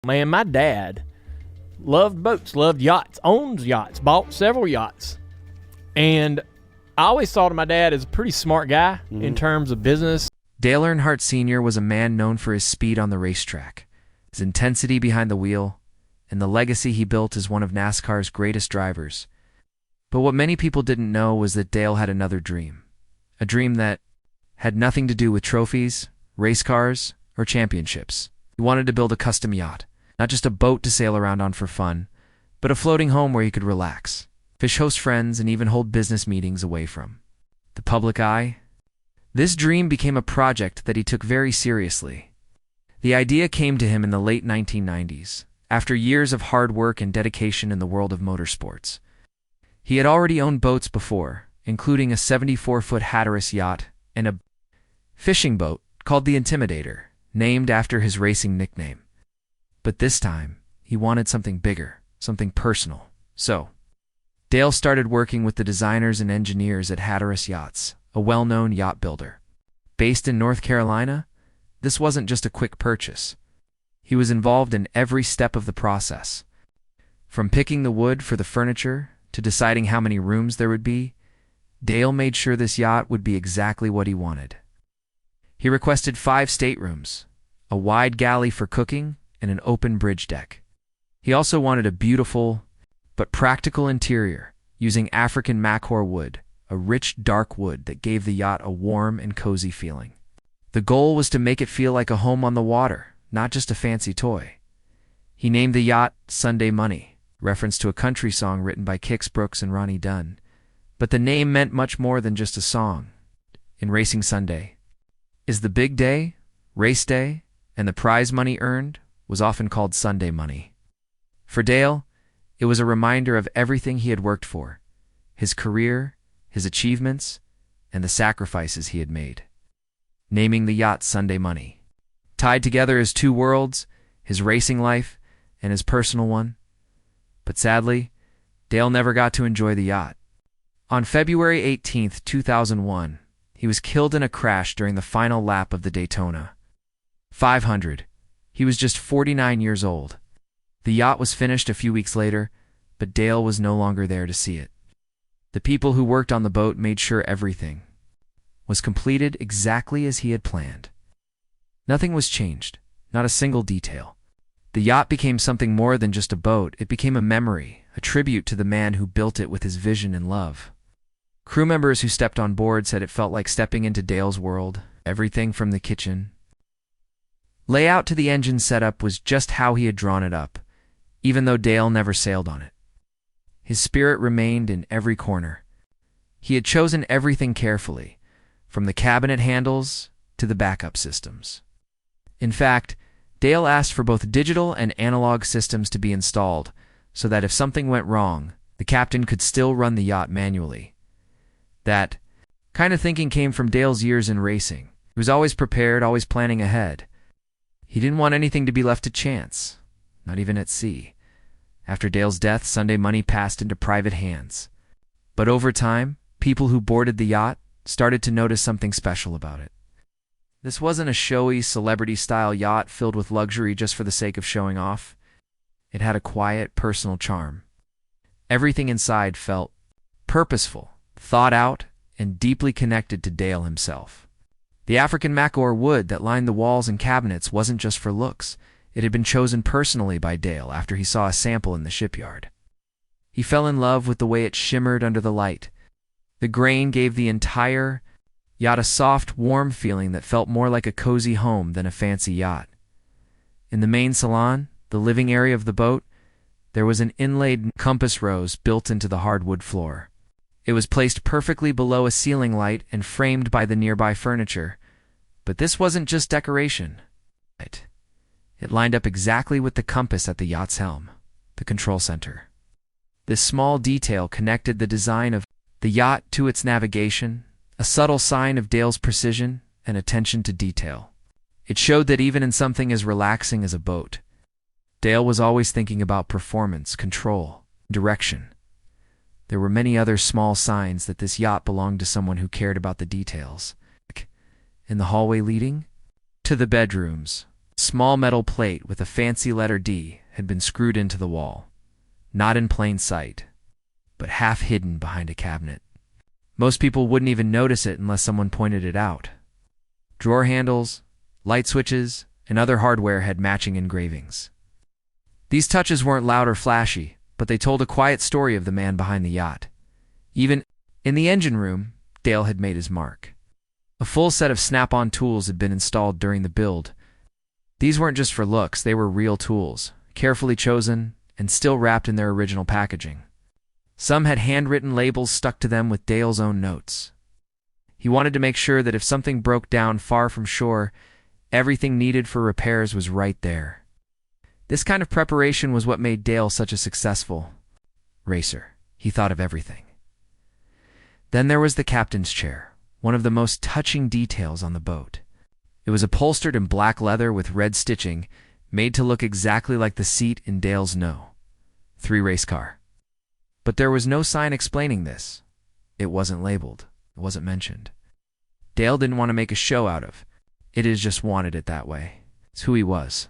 Man, my dad loved boats, loved yachts, owns yachts, bought several yachts. And I always thought of my dad as a pretty smart guy in terms of business. Dale Earnhardt Sr. was a man known for his speed on the racetrack, his intensity behind the wheel, and the legacy he built as one of NASCAR's greatest drivers. But what many people didn't know was that Dale had another dream, a dream that had nothing to do with trophies, race cars, or championships. He wanted to build a custom yacht, not just a boat to sail around on for fun, but a floating home where he could relax, fish, host friends, and even hold business meetings away from the public eye. This dream became a project that he took very seriously. The idea came to him in the late 1990s, after years of hard work and dedication in the world of motorsports. He had already owned boats before, including a 74-foot Hatteras yacht and a fishing boat called the Intimidator, named after his racing nickname. But this time, he wanted something bigger, something personal. So, Dale started working with the designers and engineers at Hatteras Yachts, a well-known yacht builder. Based in North Carolina, this wasn't just a quick purchase. He was involved in every step of the process. From picking the wood for the furniture to deciding how many rooms there would be, Dale made sure this yacht would be exactly what he wanted. He requested 5 staterooms, a wide galley for cooking, and an open bridge deck. He also wanted a beautiful but practical interior, using African Makore wood, a rich dark wood that gave the yacht a warm and cozy feeling. The goal was to make it feel like a home on the water, not just a fancy toy. He named the yacht Sunday Money, reference to a country song written by Kix Brooks and Ronnie Dunn. But the name meant much more than just a song. In racing, Sunday is the big day, race day, and the prize money earned was often called Sunday Money. For Dale, it was a reminder of everything he had worked for, his career, his achievements, and the sacrifices he had made. Naming the yacht Sunday Money tied together his two worlds, his racing life and his personal one. But sadly, Dale never got to enjoy the yacht. On February 18, 2001, he was killed in a crash during the final lap of the Daytona 500. He was just 49 years old. The yacht was finished a few weeks later, but Dale was no longer there to see it. The people who worked on the boat made sure everything was completed exactly as he had planned. Nothing was changed, not a single detail. The yacht became something more than just a boat. It became a memory, a tribute to the man who built it with his vision and love. Crew members who stepped on board said it felt like stepping into Dale's world. Everything from the kitchen layout to the engine setup was just how he had drawn it up, even though Dale never sailed on it. His spirit remained in every corner. He had chosen everything carefully, from the cabinet handles to the backup systems. In fact, Dale asked for both digital and analog systems to be installed, so that if something went wrong, the captain could still run the yacht manually. That kind of thinking came from Dale's years in racing. He was always prepared, always planning ahead. He didn't want anything to be left to chance, not even at sea. After Dale's death, Sunday Money passed into private hands. But over time, people who boarded the yacht started to notice something special about it. This wasn't a showy, celebrity-style yacht filled with luxury just for the sake of showing off. It had a quiet, personal charm. Everything inside felt purposeful, thought out, and deeply connected to Dale himself. The African Makore wood that lined the walls and cabinets wasn't just for looks. It had been chosen personally by Dale after he saw a sample in the shipyard. He fell in love with the way it shimmered under the light. The grain gave the entire yacht a soft, warm feeling that felt more like a cozy home than a fancy yacht. In the main salon, the living area of the boat, there was an inlaid compass rose built into the hardwood floor. It was placed perfectly below a ceiling light and framed by the nearby furniture. But this wasn't just decoration. It lined up exactly with the compass at the yacht's helm, the control center. This small detail connected the design of the yacht to its navigation, a subtle sign of Dale's precision and attention to detail. It showed that even in something as relaxing as a boat, Dale was always thinking about performance, control, direction. There were many other small signs that this yacht belonged to someone who cared about the details. In the hallway leading to the bedrooms, Small metal plate with a fancy letter D had been screwed into the wall, not in plain sight, but half hidden behind a cabinet. Most people wouldn't even notice it unless someone pointed it out. Drawer handles, light switches, and other hardware had matching engravings. These touches weren't loud or flashy, but they told a quiet story of the man behind the yacht. Even in the engine room, Dale had made his mark. A full set of snap-on tools had been installed during the build. These weren't just for looks, they were real tools, carefully chosen and still wrapped in their original packaging. Some had handwritten labels stuck to them with Dale's own notes. He wanted to make sure that if something broke down far from shore, everything needed for repairs was right there. This kind of preparation was what made Dale such a successful racer. He thought of everything. Then there was the captain's chair, one of the most touching details on the boat. It was upholstered in black leather with red stitching, made to look exactly like the seat in Dale's No. 3 race car. But there was no sign explaining this. It wasn't labeled. It wasn't mentioned. Dale didn't want to make a show out of it. He just wanted it that way. It's who he was.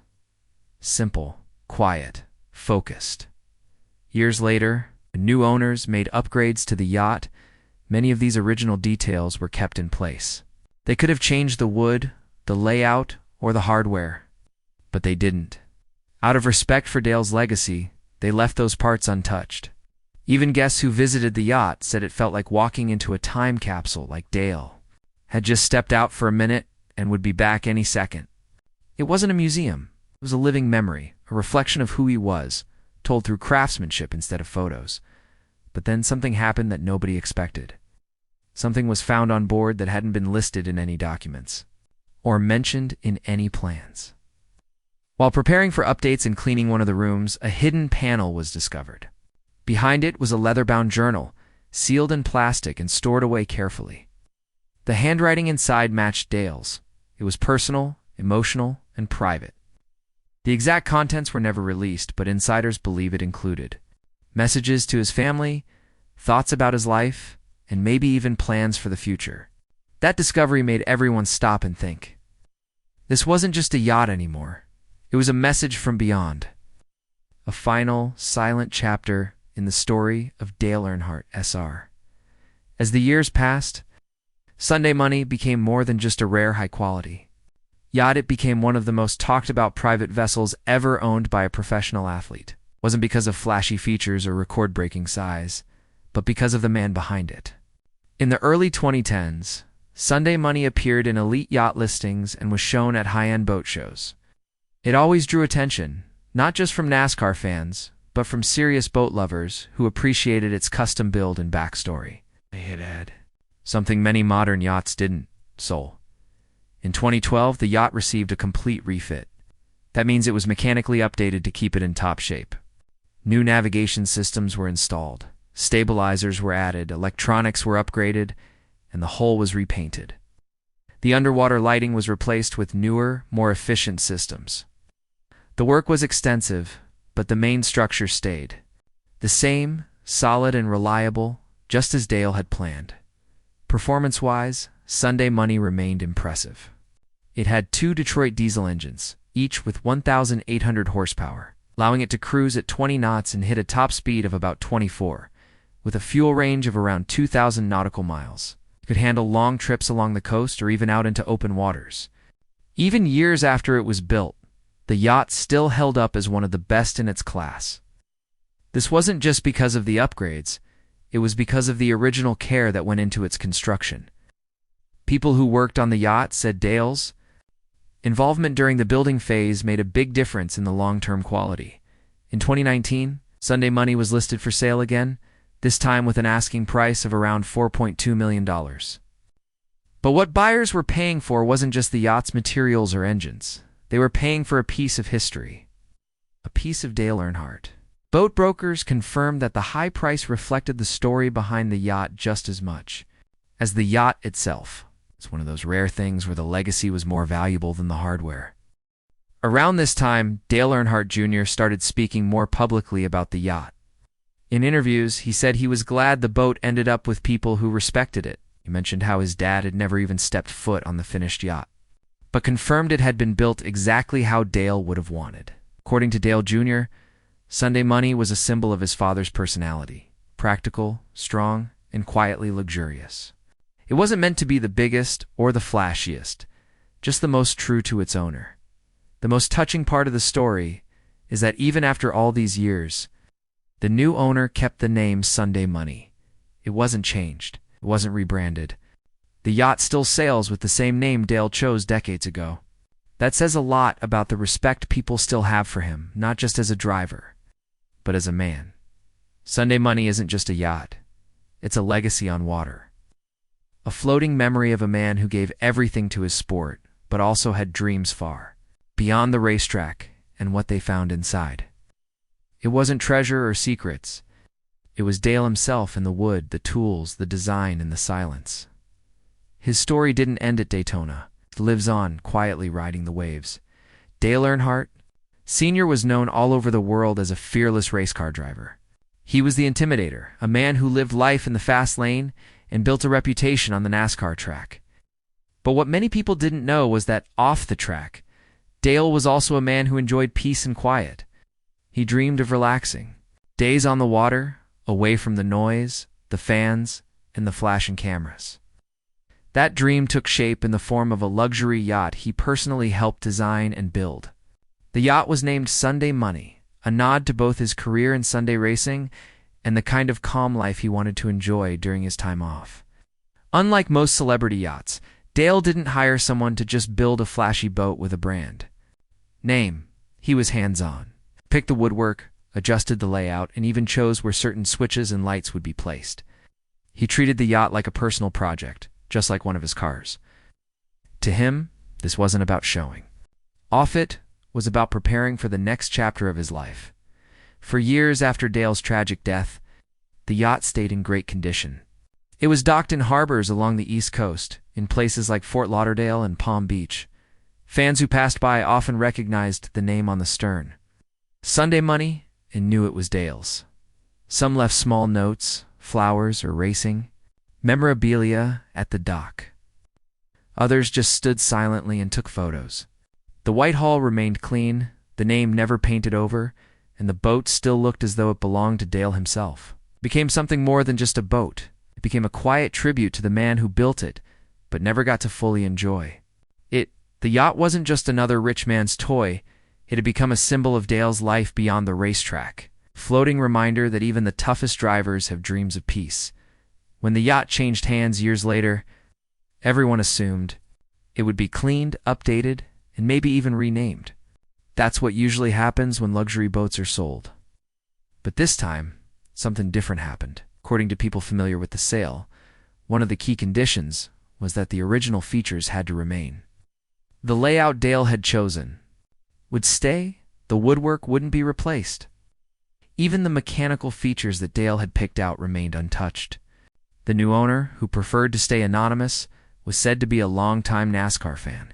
Simple, quiet, focused. Years later, the new owners made upgrades to the yacht. Many of these original details were kept in place. They could have changed the wood, the layout, or the hardware, but they didn't. Out of respect for Dale's legacy, they left those parts untouched. Even guests who visited the yacht said it felt like walking into a time capsule, like Dale had just stepped out for a minute and would be back any second. It wasn't a museum. It was a living memory, a reflection of who he was, told through craftsmanship instead of photos. But then something happened that nobody expected. Something was found on board that hadn't been listed in any documents or mentioned in any plans. While preparing for updates and cleaning one of the rooms, a hidden panel was discovered. Behind it was a leather-bound journal, sealed in plastic and stored away carefully. The handwriting inside matched Dale's. It was personal, emotional, and private. The exact contents were never released, but insiders believe it included messages to his family, thoughts about his life, and maybe even plans for the future. That discovery made everyone stop and think. This wasn't just a yacht anymore. It was a message from beyond. A final, silent chapter in the story of Dale Earnhardt Sr. As the years passed, Sunday Money became more than just a rare high quality. Yacht, it became one of the most talked about private vessels ever owned by a professional athlete. It wasn't because of flashy features or record-breaking size, but because of the man behind it. In the early 2010s, Sunday Money appeared in elite yacht listings and was shown at high-end boat shows. It always drew attention, not just from NASCAR fans, but from serious boat lovers who appreciated its custom build and backstory. It had something many modern yachts didn't: soul. In 2012, the yacht received a complete refit. That means it was mechanically updated to keep it in top shape. New navigation systems were installed, stabilizers were added, electronics were upgraded, and the hull was repainted. The underwater lighting was replaced with newer, more efficient systems. The work was extensive, but the main structure stayed the same, solid and reliable, just as Dale had planned. Performance-wise, Sunday Money remained impressive. It had 2 Detroit diesel engines, each with 1,800 horsepower, allowing it to cruise at 20 knots and hit a top speed of about 24, with a fuel range of around 2,000 nautical miles. It could handle long trips along the coast or even out into open waters. Even years after it was built, the yacht still held up as one of the best in its class. This wasn't just because of the upgrades, it was because of the original care that went into its construction. People who worked on the yacht said Dale's involvement during the building phase made a big difference in the long-term quality. In 2019, Sunday Money was listed for sale again, this time with an asking price of around $4.2 million. But what buyers were paying for wasn't just the yacht's materials or engines. They were paying for a piece of history, a piece of Dale Earnhardt. Boat brokers confirmed that the high price reflected the story behind the yacht just as much as the yacht itself. It's one of those rare things where the legacy was more valuable than the hardware. Around this time, Dale Earnhardt Jr. started speaking more publicly about the yacht. In interviews, he said he was glad the boat ended up with people who respected it. He mentioned how his dad had never even stepped foot on the finished yacht. but confirmed it had been built exactly how Dale would have wanted. According to Dale Jr., Sunday Money was a symbol of his father's personality: practical, strong, and quietly luxurious. It wasn't meant to be the biggest or the flashiest, just the most true to its owner. The most touching part of the story is that even after all these years, the new owner kept the name Sunday Money. It wasn't changed. It wasn't rebranded. The yacht still sails with the same name Dale chose decades ago. That says a lot about the respect people still have for him, not just as a driver, but as a man. Sunday Money isn't just a yacht. It's a legacy on water. A floating memory of a man who gave everything to his sport, but also had dreams far beyond the racetrack and what they found inside. It wasn't treasure or secrets. It was Dale himself in the wood, the tools, the design, and the silence. His story didn't end at Daytona. It lives on, quietly riding the waves. Dale Earnhardt Sr. was known all over the world as a fearless race car driver. He was the Intimidator, a man who lived life in the fast lane and built a reputation on the NASCAR track. But what many people didn't know was that off the track, Dale was also a man who enjoyed peace and quiet. He dreamed of relaxing, days on the water, away from the noise, the fans, and the flashing cameras. That dream took shape in the form of a luxury yacht he personally helped design and build. The yacht was named Sunday Money, a nod to both his career in Sunday racing and the kind of calm life he wanted to enjoy during his time off. Unlike most celebrity yachts, Dale didn't hire someone to just build a flashy boat with a brand name. He was hands-on. Picked the woodwork, adjusted the layout, and even chose where certain switches and lights would be placed. He treated the yacht like a personal project, just like one of his cars. To him, this wasn't about showing. Off it was about preparing for the next chapter of his life. For years after Dale's tragic death, the yacht stayed in great condition. It was docked in harbors along the East Coast, in places like Fort Lauderdale and Palm Beach. Fans who passed by often recognized the name on the stern, Sunday Money, and knew it was Dale's. Some left small notes, flowers, or racing memorabilia at the dock. Others just stood silently and took photos. The White Hull remained clean, the name never painted over, and the boat still looked as though it belonged to Dale himself. It became something more than just a boat. It became a quiet tribute to the man who built it, but never got to fully enjoy. The yacht wasn't just another rich man's toy. It had become a symbol of Dale's life beyond the racetrack, a floating reminder that even the toughest drivers have dreams of peace. When the yacht changed hands years later, everyone assumed it would be cleaned, updated, and maybe even renamed. That's what usually happens when luxury boats are sold. But this time, something different happened. According to people familiar with the sale, one of the key conditions was that the original features had to remain. The layout Dale had chosen would stay, the woodwork wouldn't be replaced. Even the mechanical features that Dale had picked out remained untouched. The new owner, who preferred to stay anonymous, was said to be a longtime NASCAR fan.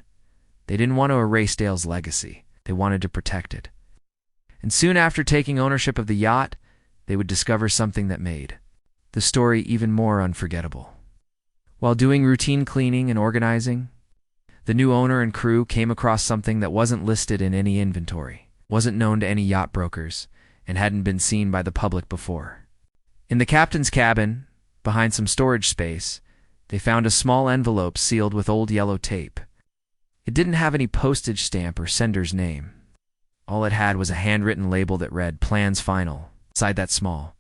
They didn't want to erase Dale's legacy. They wanted to protect it. And soon after taking ownership of the yacht, they would discover something that made the story even more unforgettable. While doing routine cleaning and organizing, the new owner and crew came across something that wasn't listed in any inventory, wasn't known to any yacht brokers, and hadn't been seen by the public before. In the captain's cabin, behind some storage space, they found a small envelope sealed with old yellow tape. It didn't have any postage stamp or sender's name. All it had was a handwritten label that read, "Plans Final." Inside that small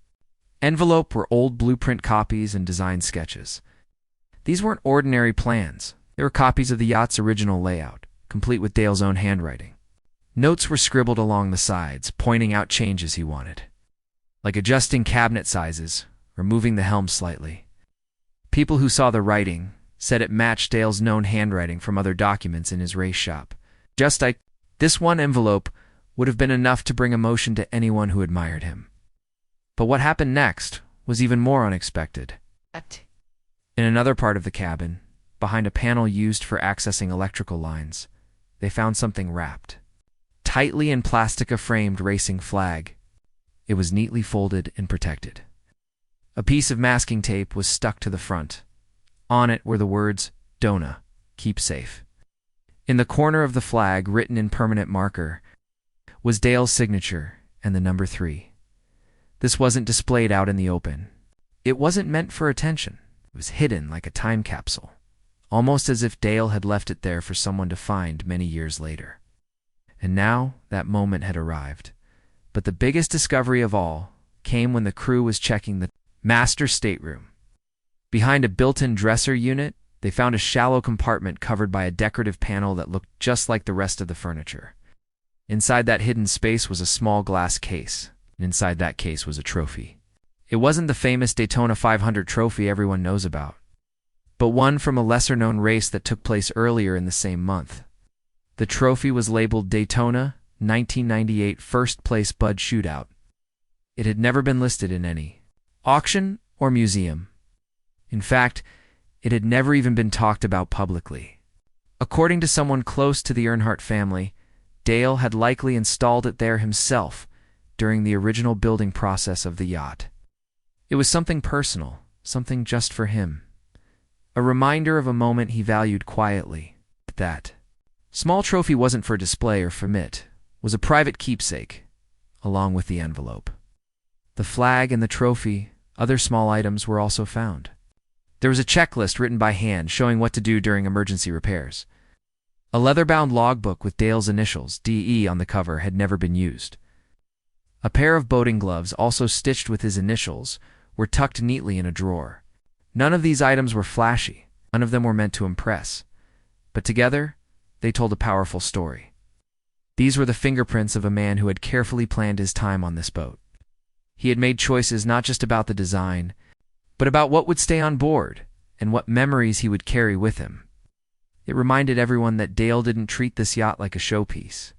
envelope were old blueprint copies and design sketches. These weren't ordinary plans. They were copies of the yacht's original layout, complete with Dale's own handwriting. Notes were scribbled along the sides, pointing out changes he wanted, like adjusting cabinet sizes or moving the helm slightly. People who saw the writing said it matched Dale's known handwriting from other documents in his race shop. Just like this one envelope would have been enough to bring emotion to anyone who admired him. But what happened next was even more unexpected. In another part of the cabin, behind a panel used for accessing electrical lines, they found something wrapped tightly in plastica-framed racing flag. It was neatly folded and protected. A piece of masking tape was stuck to the front. On it were the words, "Dona, keep safe." In the corner of the flag, written in permanent marker, was Dale's signature and the number 3. This wasn't displayed out in the open. It wasn't meant for attention. It was hidden like a time capsule, almost as if Dale had left it there for someone to find many years later. And now that moment had arrived. But the biggest discovery of all came when the crew was checking the master stateroom. Behind a built-in dresser unit, they found a shallow compartment covered by a decorative panel that looked just like the rest of the furniture. Inside that hidden space was a small glass case, and inside that case was a trophy. It wasn't the famous Daytona 500 trophy everyone knows about, but one from a lesser-known race that took place earlier in the same month. The trophy was labeled Daytona 1998 First Place Bud Shootout. It had never been listed in any auction or museum. In fact, it had never even been talked about publicly. According to someone close to the Earnhardt family, Dale had likely installed it there himself during the original building process of the yacht. It was something personal, something just for him. A reminder of a moment he valued quietly. That small trophy wasn't for display or for it, was a private keepsake, along with the envelope. The flag and the trophy, other small items were also found. There was a checklist written by hand showing what to do during emergency repairs. A leather-bound logbook with Dale's initials, DE, on the cover had never been used. A pair of boating gloves, also stitched with his initials, were tucked neatly in a drawer. None of these items were flashy. None of them were meant to impress. But together, they told a powerful story. These were the fingerprints of a man who had carefully planned his time on this boat. He had made choices not just about the design, but about what would stay on board and what memories he would carry with him. It reminded everyone that Dale didn't treat this yacht like a showpiece.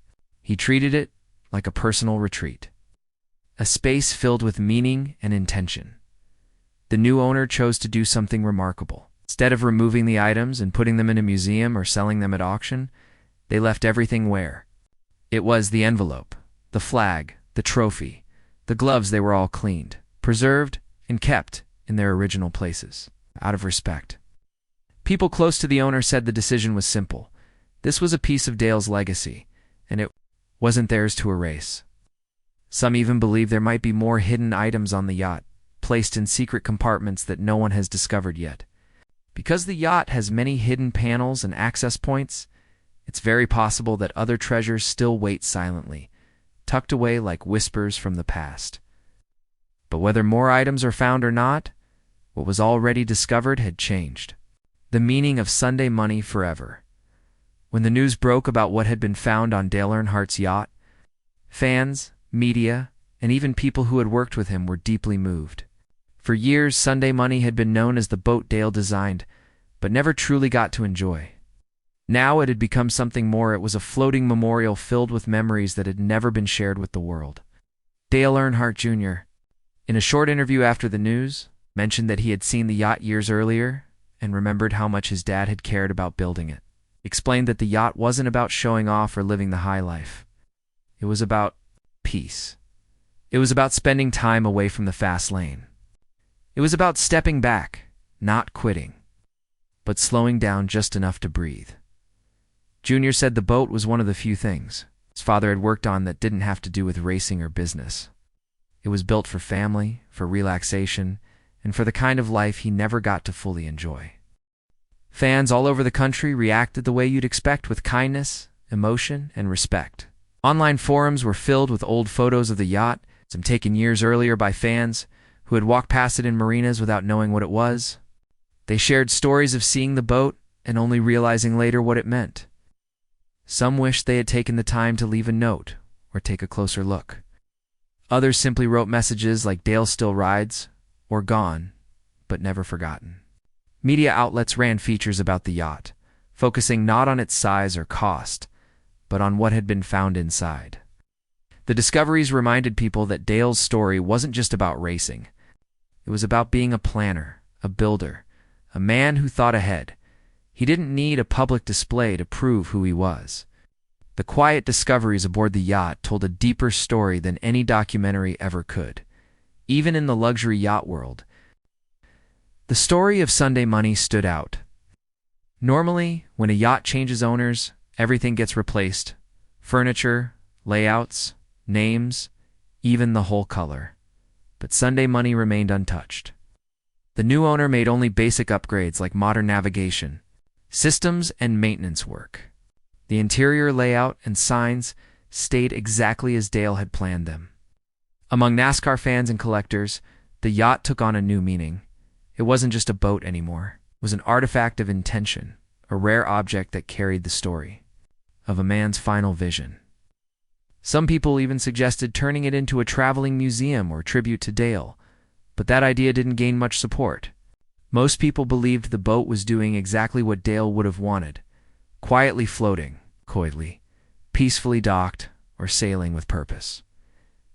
He treated it like a personal retreat, a space filled with meaning and intention. The new owner chose to do something remarkable. Instead of removing the items and putting them in a museum or selling them at auction, they left everything where it was: the envelope, the flag, the trophy, the gloves. They were all cleaned, preserved, and kept in their original places, out of respect. People close to the owner said the decision was simple. This was a piece of Dale's legacy, and it wasn't theirs to erase. Some even believe there might be more hidden items on the yacht, placed in secret compartments that no one has discovered yet. Because the yacht has many hidden panels and access points, it's very possible that other treasures still wait silently, tucked away like whispers from the past. But whether more items are found or not, what was already discovered had changed the meaning of Sunday money forever. When the news broke about what had been found on Dale Earnhardt's yacht, fans, media, and even people who had worked with him were deeply moved. For years, Sunday money had been known as the boat Dale designed, but never truly got to enjoy. Now it had become something more. It was a floating memorial filled with memories that had never been shared with the world. Dale Earnhardt Jr., in a short interview after the news, mentioned that he had seen the yacht years earlier and remembered how much his dad had cared about building it. Explained that the yacht wasn't about showing off or living the high life. It was about peace. It was about spending time away from the fast lane. It was about stepping back, not quitting, but slowing down just enough to breathe. Junior said the boat was one of the few things his father had worked on that didn't have to do with racing or business. It was built for family, for relaxation, and for the kind of life he never got to fully enjoy. Fans all over the country reacted the way you'd expect, with kindness, emotion, and respect. Online forums were filled with old photos of the yacht, some taken years earlier by fans who had walked past it in marinas without knowing what it was. They shared stories of seeing the boat and only realizing later what it meant. Some wished they had taken the time to leave a note or take a closer look. Others simply wrote messages like "Dale still rides," or "Gone, but never forgotten." Media outlets ran features about the yacht, focusing not on its size or cost, but on what had been found inside. The discoveries reminded people that Dale's story wasn't just about racing. It was about being a planner, a builder, a man who thought ahead. He didn't need a public display to prove who he was. The quiet discoveries aboard the yacht told a deeper story than any documentary ever could, even in the luxury yacht world. The story of Sunday money stood out. Normally, when a yacht changes owners, Everything gets replaced. Furniture, layouts, names, even the whole color. But Sunday money remained untouched. The new owner made only basic upgrades like modern navigation, systems, and maintenance work. The interior layout and signs stayed exactly as Dale had planned them. Among NASCAR fans and collectors, the yacht took on a new meaning. It wasn't just a boat anymore. It was an artifact of intention, a rare object that carried the story of a man's final vision. Some people even suggested turning it into a traveling museum or tribute to Dale, but that idea didn't gain much support. Most people believed the boat was doing exactly what Dale would have wanted, quietly floating, coyly, peacefully docked, or sailing with purpose.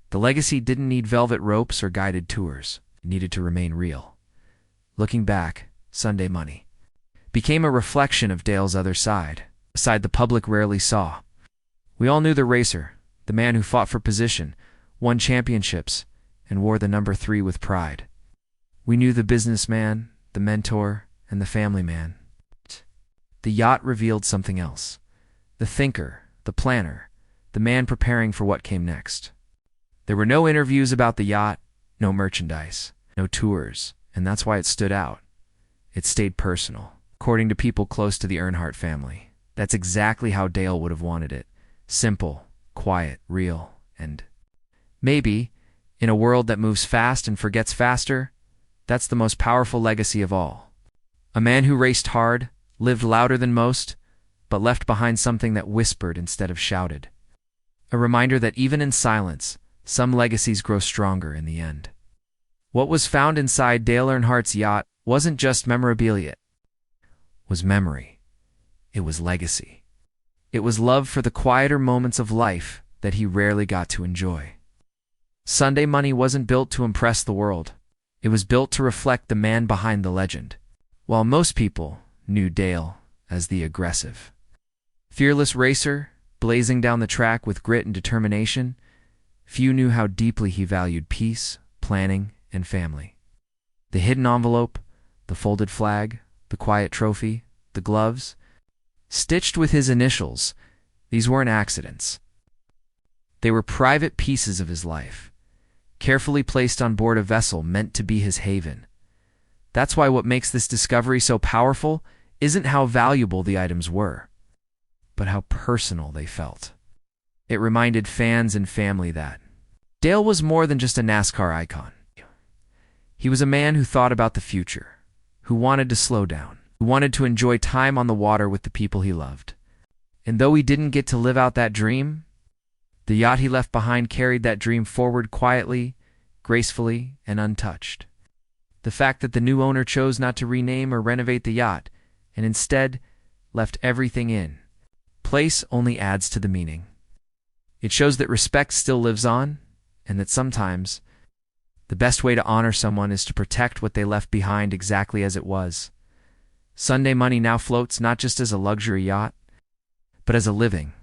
The legacy didn't need velvet ropes or guided tours. It needed to remain real. Looking back, Sunday money became a reflection of Dale's other side, a side the public rarely saw. We all knew the racer, the man who fought for position, won championships, and wore the number 3 with pride. We knew the businessman, the mentor, and the family man. The yacht revealed something else. The thinker, the planner, the man preparing for what came next. There were no interviews about the yacht, no merchandise, no tours, and that's why it stood out. It stayed personal, according to people close to the Earnhardt family. That's exactly how Dale would have wanted it. Simple, quiet, real, and maybe, in a world that moves fast and forgets faster, that's the most powerful legacy of all. A man who raced hard, lived louder than most, but left behind something that whispered instead of shouted. A reminder that even in silence, some legacies grow stronger in the end. What was found inside Dale Earnhardt's yacht wasn't just memorabilia. It was memory. It was legacy. It was love for the quieter moments of life that he rarely got to enjoy. Sunday money wasn't built to impress the world. It was built to reflect the man behind the legend. While most people knew Dale as the aggressive, fearless racer, blazing down the track with grit and determination, few knew how deeply he valued peace, planning, and family. The hidden envelope, the folded flag, the quiet trophy, the gloves, stitched with his initials, these weren't accidents. They were private pieces of his life, carefully placed on board a vessel meant to be his haven. That's why what makes this discovery so powerful isn't how valuable the items were, but how personal they felt. It reminded fans and family that Dale was more than just a NASCAR icon. He was a man who thought about the future, who wanted to slow down, who wanted to enjoy time on the water with the people he loved. And though he didn't get to live out that dream, the yacht he left behind carried that dream forward quietly, gracefully, and untouched. The fact that the new owner chose not to rename or renovate the yacht, and instead left everything in place, only adds to the meaning. It shows that respect still lives on, and that sometimes the best way to honor someone is to protect what they left behind exactly as it was. Sunday money now floats not just as a luxury yacht, but as a living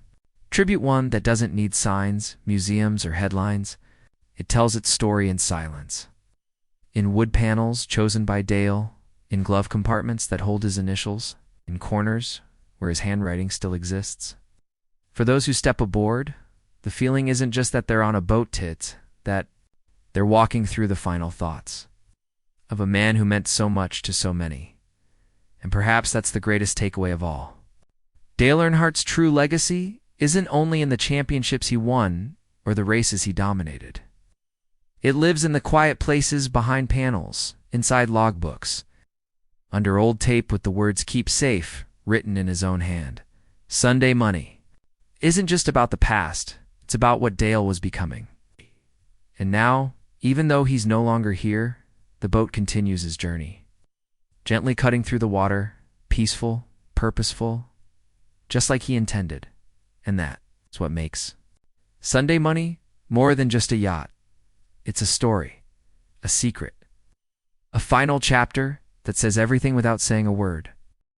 tribute, one that doesn't need signs, museums, or headlines. It tells its story in silence. In wood panels chosen by Dale, in glove compartments that hold his initials, in corners where his handwriting still exists. For those who step aboard, the feeling isn't just that they're on a boat, that they're walking through the final thoughts of a man who meant so much to so many. And perhaps that's the greatest takeaway of all. Dale Earnhardt's true legacy isn't only in the championships he won or the races he dominated. It lives in the quiet places behind panels, inside logbooks, under old tape with the words "Keep Safe" written in his own hand. Sunday money isn't just about the past, it's about what Dale was becoming. And now, even though he's no longer here, the boat continues his journey, gently cutting through the water, peaceful, purposeful, just like he intended. And that's what makes Sunday money more than just a yacht. It's a story, a secret, a final chapter that says everything without saying a word.